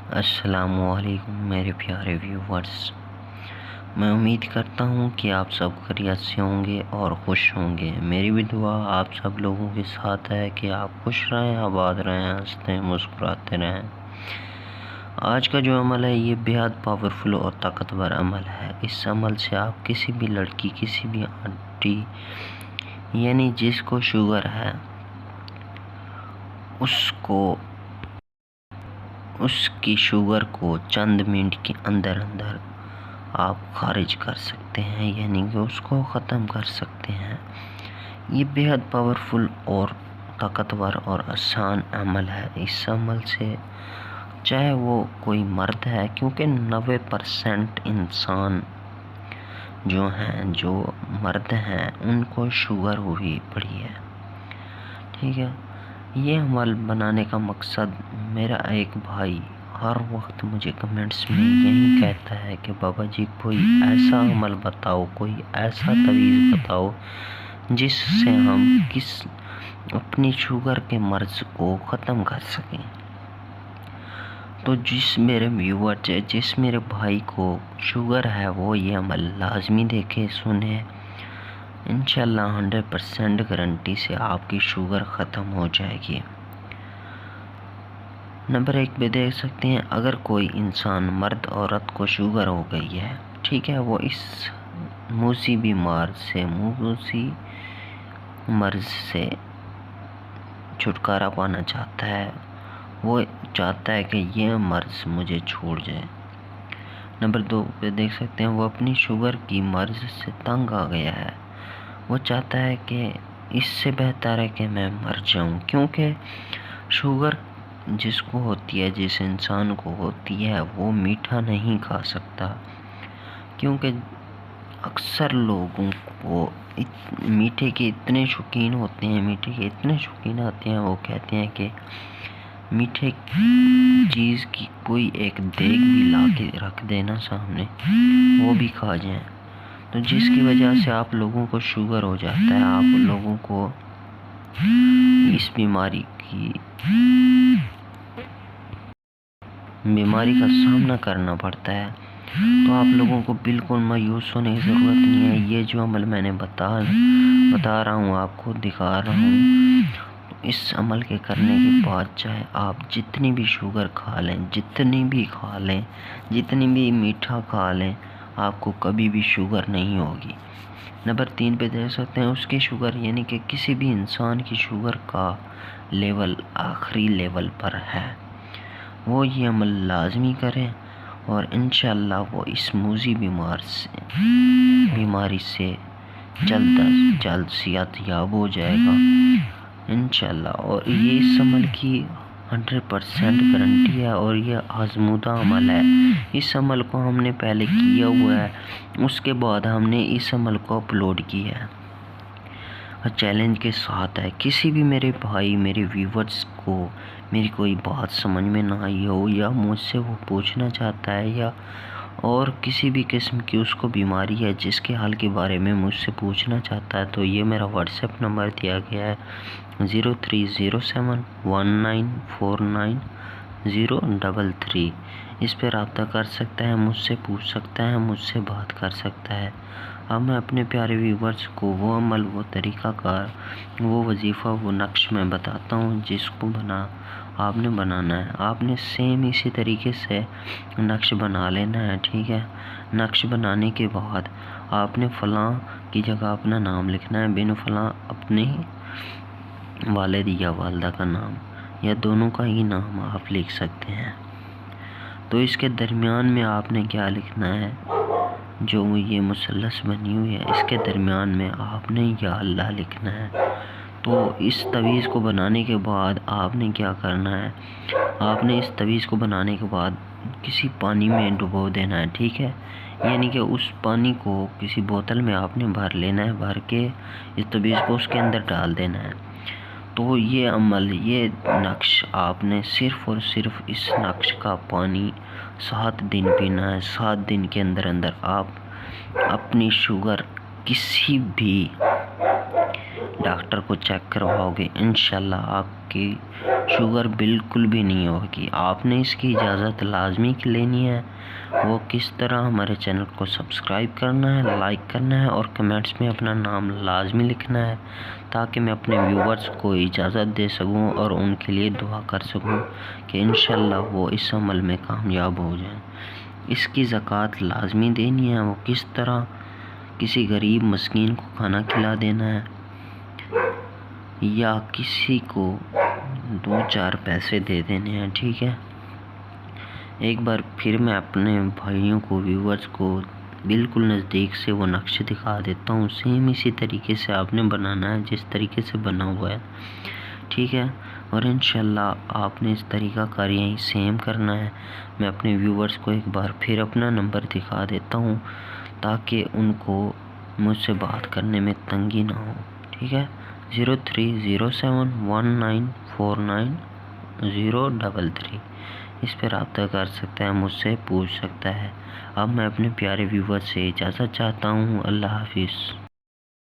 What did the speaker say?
السلام علیکم میرے پیارے ویورز، میں امید کرتا ہوں کہ آپ سب خیریت سے ہوں گے اور خوش ہوں گے۔ میری بھی دعا آپ سب لوگوں کے ساتھ ہے کہ آپ خوش رہیں، آباد رہیں، ہنستے مسکراتے رہیں۔ آج کا جو عمل ہے یہ بہت پاورفل اور طاقتور عمل ہے۔ اس عمل سے آپ کسی بھی لڑکی، کسی بھی آنٹی، یعنی جس کو شوگر ہے، اس کی شوگر کو چند منٹ کے اندر آپ خارج کر سکتے ہیں، یعنی کہ اس کو ختم کر سکتے ہیں۔ یہ بہت پاورفل اور طاقتور اور آسان عمل ہے۔ اس عمل سے چاہے وہ کوئی مرد ہے، کیونکہ 90% انسان جو مرد ہیں ان کو شوگر ہوئی پڑی ہے، ٹھیک ہے۔ یہ عمل بنانے کا مقصد، میرا ایک بھائی ہر وقت مجھے کمنٹس میں یہی کہتا ہے کہ بابا جی کوئی ایسا عمل بتاؤ، کوئی ایسا تعویذ بتاؤ جس سے ہم اپنی شوگر کے مرض کو ختم کر سکیں۔ تو جس میرے ویور ہے، جس میرے بھائی کو شوگر ہے، وہ یہ عمل لازمی دیکھے، سنے۔ انشاءاللہ 100% گارنٹی سے آپ کی شوگر ختم ہو جائے گی۔ نمبر 1 پہ دیکھ سکتے ہیں، اگر کوئی انسان، مرد عورت کو شوگر ہو گئی ہے، ٹھیک ہے، وہ اس موذی مرض سے چھٹکارا پانا چاہتا ہے، وہ چاہتا ہے کہ یہ مرض مجھے چھوڑ جائے۔ نمبر 2 پہ دیکھ سکتے ہیں، وہ اپنی شوگر کی مرض سے تنگ آ گیا ہے، وہ چاہتا ہے کہ اس سے بہتر ہے کہ میں مر جاؤں، کیونکہ شوگر جس کو ہوتی ہے، جس انسان کو ہوتی ہے، وہ میٹھا نہیں کھا سکتا، کیونکہ اکثر لوگوں کو میٹھے کے اتنے شوقین ہوتے ہیں، وہ کہتے ہیں کہ میٹھے چیز کی کوئی ایک دیگ بھی لا کے رکھ دینا سامنے، وہ بھی کھا جائیں، تو جس کی وجہ سے آپ لوگوں کو شوگر ہو جاتا ہے، آپ لوگوں کو اس بیماری کا سامنا کرنا پڑتا ہے۔ تو آپ لوگوں کو بالکل مایوس ہونے کی ضرورت نہیں ہے۔ یہ جو عمل میں نے بتا رہا ہوں، آپ کو دکھا رہا ہوں، اس عمل کے کرنے کے بعد چاہے آپ جتنی بھی شوگر کھا لیں، جتنی بھی میٹھا کھا لیں، آپ کو کبھی بھی شوگر نہیں ہوگی۔ نمبر 3 پہ دیکھ سکتے ہیں، اس کی شوگر، یعنی کہ کسی بھی انسان کی شوگر کا لیول آخری لیول پر ہے، وہ یہ عمل لازمی کریں، اور انشاءاللہ وہ اس موذی بیماری سے جلد از جلد صحت یاب ہو جائے گا انشاءاللہ۔ اور یہ اس عمل کی 100% گارنٹی ہے، اور یہ آزمودہ عمل ہے۔ اس عمل کو ہم نے پہلے کیا ہوا ہے، اس کے بعد ہم نے اس عمل کو اپلوڈ کیا ہے، چیلنج کے ساتھ ہے۔ کسی بھی میرے بھائی، میرے ویورز کو میری کوئی بات سمجھ میں نہ آئی ہو، یا مجھ سے وہ پوچھنا چاہتا ہے، یا اور کسی بھی قسم کی اس کو بیماری ہے جس کے حل کے بارے میں مجھ سے پوچھنا چاہتا ہے، تو یہ میرا واٹس ایپ نمبر دیا گیا ہے 03071949 033۔ اس پہ رابطہ کر سکتا ہے، مجھ سے پوچھ سکتا ہے، مجھ سے بات کر سکتا ہے۔ اب میں اپنے پیارے ویورز کو وہ عمل، وہ طریقہ کار، وہ وظیفہ، وہ نقش میں بتاتا ہوں جس کو آپ نے بنانا ہے۔ آپ نے سیم اسی طریقے سے نقش بنا لینا ہے، ٹھیک ہے۔ نقش بنانے کے بعد آپ نے فلاں کی جگہ اپنا نام لکھنا ہے، بن فلاں اپنے والد یا والدہ کا نام، یا دونوں کا ہی نام آپ لکھ سکتے ہیں۔ تو اس کے درمیان میں آپ نے کیا لکھنا ہے، جو یہ مثلث بنی ہوئی ہے، اس کے درمیان میں آپ نے یا اللہ لکھنا ہے۔ تو اس تعویذ کو بنانے کے بعد آپ نے کیا کرنا ہے، آپ نے اس تعویذ کو بنانے کے بعد کسی پانی میں ڈبو دینا ہے، ٹھیک ہے، یعنی کہ اس پانی کو کسی بوتل میں آپ نے بھر لینا ہے، بھر کے اس تعویذ کو اس کے اندر ڈال دینا ہے۔ تو یہ عمل، یہ نقش آپ نے صرف اور صرف اس نقش کا پانی 7 دن پینا ہے۔ 7 دن کے اندر آپ اپنی شوگر کسی بھی ڈاکٹر کو چیک کرواؤ گے انشاءاللہ آپ کی شوگر بالکل بھی نہیں ہوگی۔ آپ نے اس کی اجازت لازمی لینی ہے۔ وہ کس طرح؟ ہمارے چینل کو سبسکرائب کرنا ہے، لائک کرنا ہے اور کمنٹس میں اپنا نام لازمی لکھنا ہے، تاکہ میں اپنے ویورز کو اجازت دے سکوں اور ان کے لیے دعا کر سکوں کہ انشاءاللہ وہ اس عمل میں کامیاب ہو جائیں۔ اس کی زکوٰۃ لازمی دینی ہے۔ وہ کس طرح؟ کسی غریب مسکین کو کھانا کھلا دینا ہے، یا کسی کو 2-4 پیسے دے دینے ہیں، ٹھیک ہے۔ ایک بار پھر میں اپنے بھائیوں کو، ویورز کو بالکل نزدیک سے وہ نقش دکھا دیتا ہوں۔ سیم اسی طریقے سے آپ نے بنانا ہے جس طریقے سے بنا ہوا ہے، ٹھیک ہے۔ اور انشاءاللہ آپ نے اس طریقہ کار یہی سیم کرنا ہے۔ میں اپنے ویورز کو ایک بار پھر اپنا نمبر دکھا دیتا ہوں تاکہ ان کو مجھ سے بات کرنے میں تنگی نہ ہو، ٹھیک ہے۔ 03071949 اس پہ رابطہ کر سکتا ہے، مجھ سے پوچھ سکتا ہے۔ اب میں اپنے پیارے ویور سے اجازت چاہتا ہوں۔ اللہ حافظ۔